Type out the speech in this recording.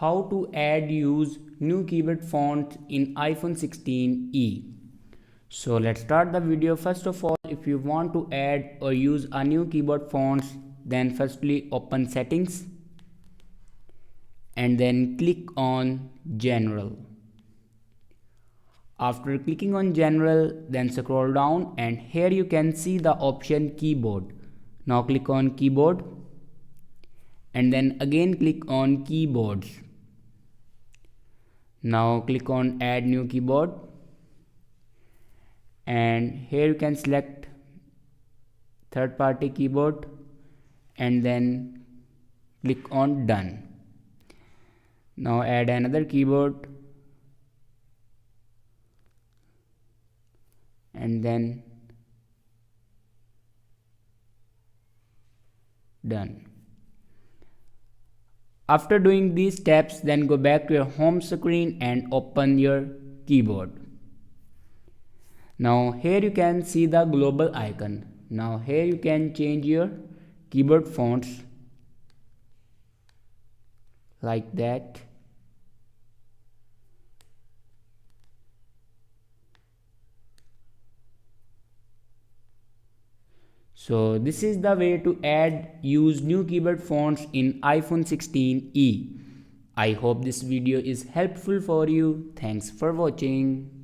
How to add use new keyboard fonts in iPhone 16e. So let's start the video. First of all, if you want to add or use a new keyboard fonts, then firstly open settings and then click on general. After clicking on general, then scroll down and here you can see the option keyboard. Now click on keyboard and then again click on keyboards. Now click on add new keyboard and here you can select third party keyboard and then click on done. Now add another keyboard and then done. After doing these steps, then go back to your home screen and open your keyboard. Now here you can see the global icon. Now here you can change your keyboard fonts like that. So this is the way to use new keyboard fonts in iPhone 16e. I hope this video is helpful for you. Thanks for watching.